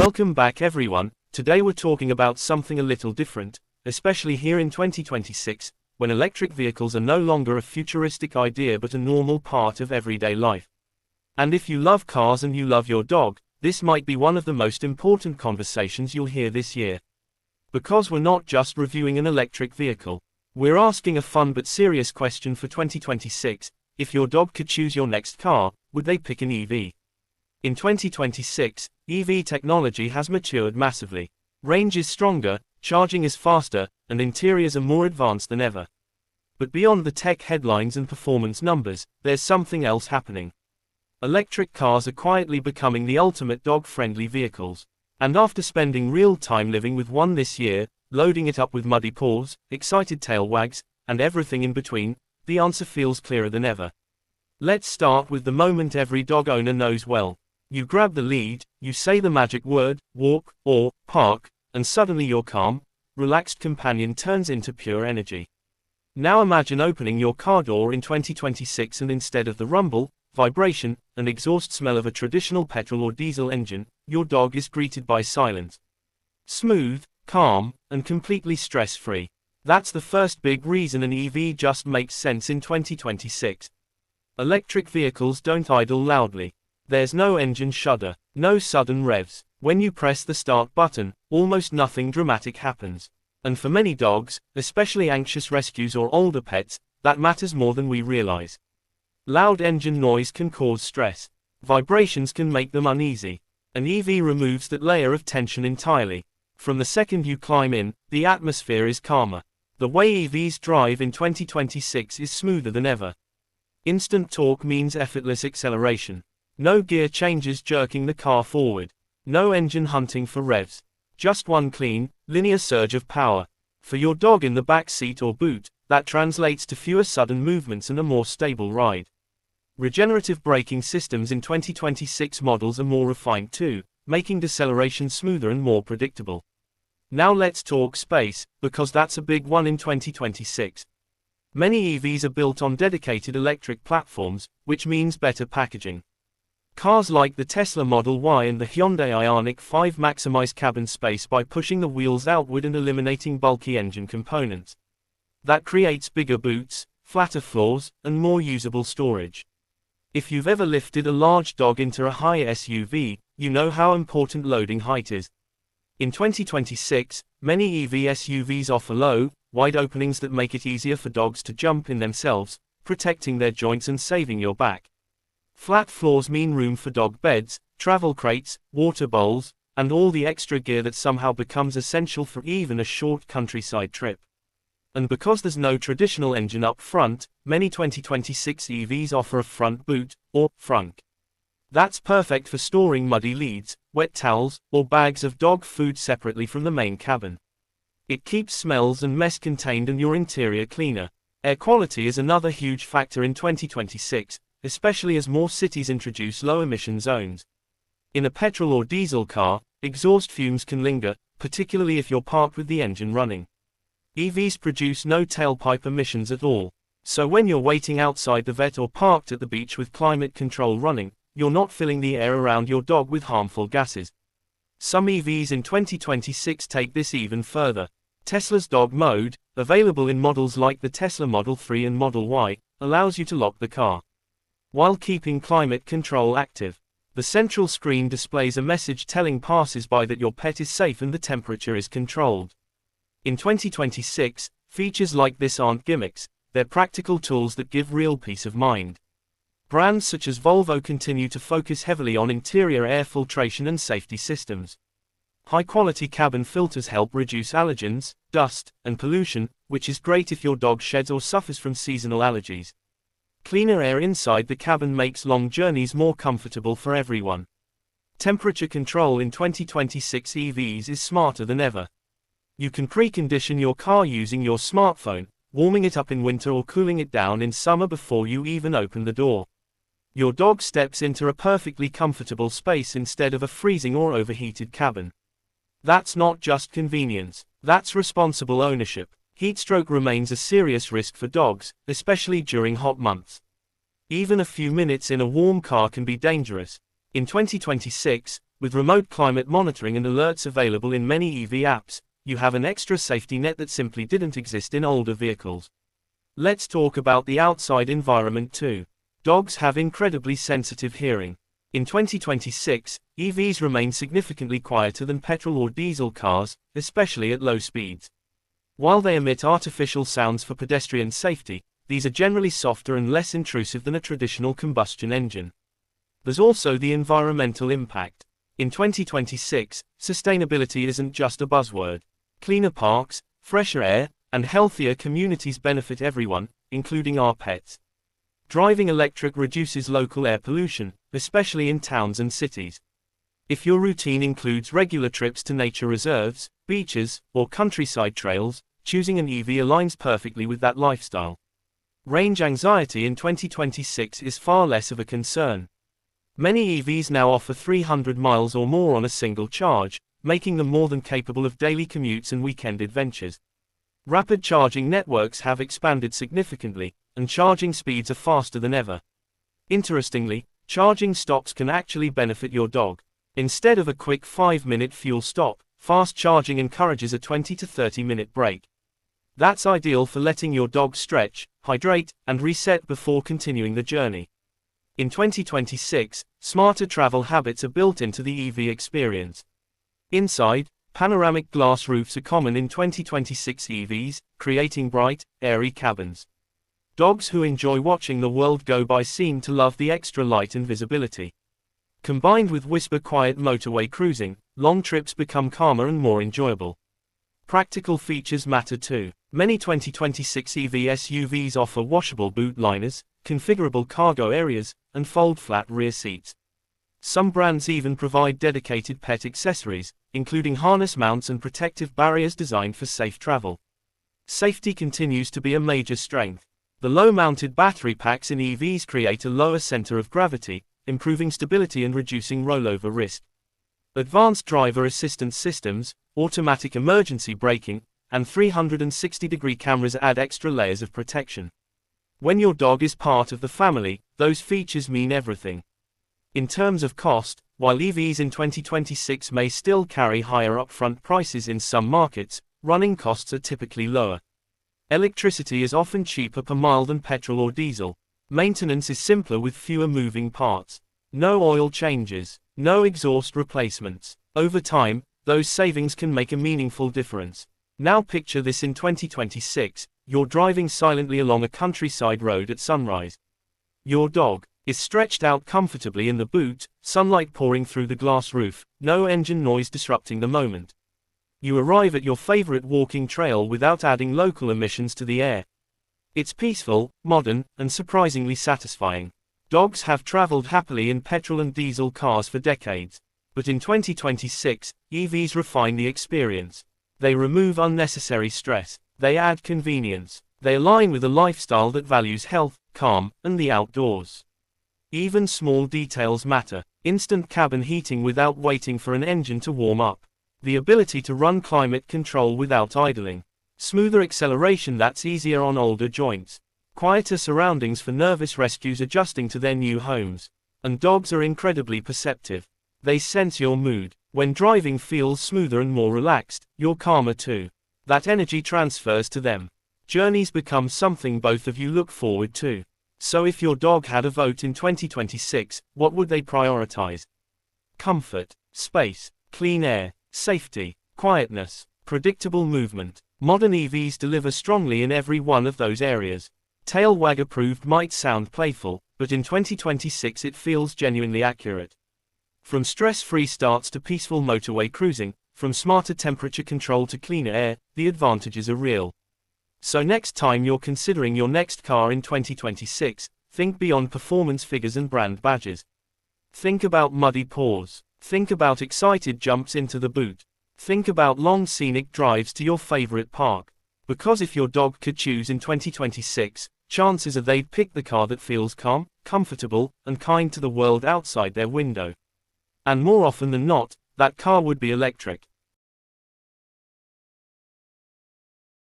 Welcome back everyone. Today we're talking about something a little different, especially here in 2026, when electric vehicles are no longer a futuristic idea but a normal part of everyday life. And if you love cars and you love your dog, this might be one of the most important conversations you'll hear this year. Because we're not just reviewing an electric vehicle. We're asking a fun but serious question for 2026, if your dog could choose your next car, would they pick an EV? In 2026, EV technology has matured massively. Range is stronger, charging is faster, and interiors are more advanced than ever. But beyond the tech headlines and performance numbers, there's something else happening. Electric cars are quietly becoming the ultimate dog-friendly vehicles. And after spending real time living with one this year, loading it up with muddy paws, excited tail wags, and everything in between, the answer feels clearer than ever. Let's start with the moment every dog owner knows well. You grab the lead, you say the magic word, walk, or park, and suddenly your calm, relaxed companion turns into pure energy. Now imagine opening your car door in 2026 and instead of the rumble, vibration, and exhaust smell of a traditional petrol or diesel engine, your dog is greeted by silence. Smooth, calm, and completely stress-free. That's the first big reason an EV just makes sense in 2026. Electric vehicles don't idle loudly. There's no engine shudder, no sudden revs. When you press the start button, almost nothing dramatic happens. And for many dogs, especially anxious rescues or older pets, that matters more than we realize. Loud engine noise can cause stress. Vibrations can make them uneasy. An EV removes that layer of tension entirely. From the second you climb in, the atmosphere is calmer. The way EVs drive in 2026 is smoother than ever. Instant torque means effortless acceleration. No gear changes jerking the car forward. No engine hunting for revs. Just one clean, linear surge of power. For your dog in the back seat or boot, that translates to fewer sudden movements and a more stable ride. Regenerative braking systems in 2026 models are more refined too, making deceleration smoother and more predictable. Now let's talk space, because that's a big one in 2026. Many EVs are built on dedicated electric platforms, which means better packaging. Cars like the Tesla Model Y and the Hyundai Ioniq 5 maximize cabin space by pushing the wheels outward and eliminating bulky engine components. That creates bigger boots, flatter floors, and more usable storage. If you've ever lifted a large dog into a high SUV, you know how important loading height is. In 2026, many EV SUVs offer low, wide openings that make it easier for dogs to jump in themselves, protecting their joints and saving your back. Flat floors mean room for dog beds, travel crates, water bowls, and all the extra gear that somehow becomes essential for even a short countryside trip. And because there's no traditional engine up front, many 2026 EVs offer a front boot, or frunk. That's perfect for storing muddy leads, wet towels, or bags of dog food separately from the main cabin. It keeps smells and mess contained and your interior cleaner. Air quality is another huge factor in 2026. Especially as more cities introduce low-emission zones. In a petrol or diesel car, exhaust fumes can linger, particularly if you're parked with the engine running. EVs produce no tailpipe emissions at all, so when you're waiting outside the vet or parked at the beach with climate control running, you're not filling the air around your dog with harmful gases. Some EVs in 2026 take this even further. Tesla's dog mode, available in models like the Tesla Model 3 and Model Y, allows you to lock the car while keeping climate control active. The central screen displays a message telling passers-by that your pet is safe and the temperature is controlled. In 2026, features like this aren't gimmicks, they're practical tools that give real peace of mind. Brands such as Volvo continue to focus heavily on interior air filtration and safety systems. High-quality cabin filters help reduce allergens, dust, and pollution, which is great if your dog sheds or suffers from seasonal allergies. Cleaner air inside the cabin makes long journeys more comfortable for everyone. Temperature control in 2026 EVs is smarter than ever. You can precondition your car using your smartphone, warming it up in winter or cooling it down in summer before you even open the door. Your dog steps into a perfectly comfortable space instead of a freezing or overheated cabin. That's not just convenience, that's responsible ownership. Heatstroke remains a serious risk for dogs, especially during hot months. Even a few minutes in a warm car can be dangerous. In 2026, With remote climate monitoring and alerts available in many EV apps, you have an extra safety net that simply didn't exist in older vehicles. Let's talk about the outside environment too. Dogs have incredibly sensitive hearing. In 2026, EVs remain significantly quieter than petrol or diesel cars, especially at low speeds. While they emit artificial sounds for pedestrian safety, these are generally softer and less intrusive than a traditional combustion engine. There's also the environmental impact. In 2026, sustainability isn't just a buzzword. Cleaner parks, fresher air, and healthier communities benefit everyone, including our pets. Driving electric reduces local air pollution, especially in towns and cities. If your routine includes regular trips to nature reserves, beaches, or countryside trails, choosing an EV aligns perfectly with that lifestyle. Range anxiety in 2026 is far less of a concern. Many EVs now offer 300 miles or more on a single charge, making them more than capable of daily commutes and weekend adventures. Rapid charging networks have expanded significantly, and charging speeds are faster than ever. Interestingly, charging stops can actually benefit your dog. Instead of a quick 5-minute fuel stop, fast charging encourages a 20 to 30-minute break. That's ideal for letting your dog stretch, hydrate, and reset before continuing the journey. In 2026, smarter travel habits are built into the EV experience. Inside, panoramic glass roofs are common in 2026 EVs, creating bright, airy cabins. Dogs who enjoy watching the world go by seem to love the extra light and visibility. Combined with whisper-quiet motorway cruising, long trips become calmer and more enjoyable. Practical features matter too. Many 2026 EV SUVs offer washable boot liners, configurable cargo areas, and fold-flat rear seats. Some brands even provide dedicated pet accessories, including harness mounts and protective barriers designed for safe travel. Safety continues to be a major strength. The low-mounted battery packs in EVs create a lower center of gravity, improving stability and reducing rollover risk. Advanced driver assistance systems, automatic emergency braking, and 360-degree cameras add extra layers of protection. When your dog is part of the family, those features mean everything. In terms of cost, while EVs in 2026 may still carry higher upfront prices in some markets, running costs are typically lower. Electricity is often cheaper per mile than petrol or diesel. Maintenance is simpler with fewer moving parts. No oil changes, no exhaust replacements. Over time, those savings can make a meaningful difference. Now picture this in 2026, you're driving silently along a countryside road at sunrise. Your dog is stretched out comfortably in the boot, sunlight pouring through the glass roof, no engine noise disrupting the moment. You arrive at your favorite walking trail without adding local emissions to the air. It's peaceful, modern, and surprisingly satisfying. Dogs have traveled happily in petrol and diesel cars for decades. But in 2026, EVs refine the experience. They remove unnecessary stress. They add convenience. They align with a lifestyle that values health, calm, and the outdoors. Even small details matter. Instant cabin heating without waiting for an engine to warm up. The ability to run climate control without idling. Smoother acceleration that's easier on older joints. Quieter surroundings for nervous rescues adjusting to their new homes. And dogs are incredibly perceptive. They sense your mood. When driving feels smoother and more relaxed, you're calmer too. That energy transfers to them. Journeys become something both of you look forward to. So if your dog had a vote in 2026, what would they prioritize? Comfort, space, clean air, safety, quietness, predictable movement. Modern EVs deliver strongly in every one of those areas. Tail-Wag approved might sound playful, but in 2026 it feels genuinely accurate. From stress-free starts to peaceful motorway cruising, from smarter temperature control to cleaner air, the advantages are real. So next time you're considering your next car in 2026, think beyond performance figures and brand badges. Think about muddy paws. Think about excited jumps into the boot. Think about long scenic drives to your favorite park. Because if your dog could choose in 2026, chances are they'd pick the car that feels calm, comfortable, and kind to the world outside their window. And more often than not, that car would be electric.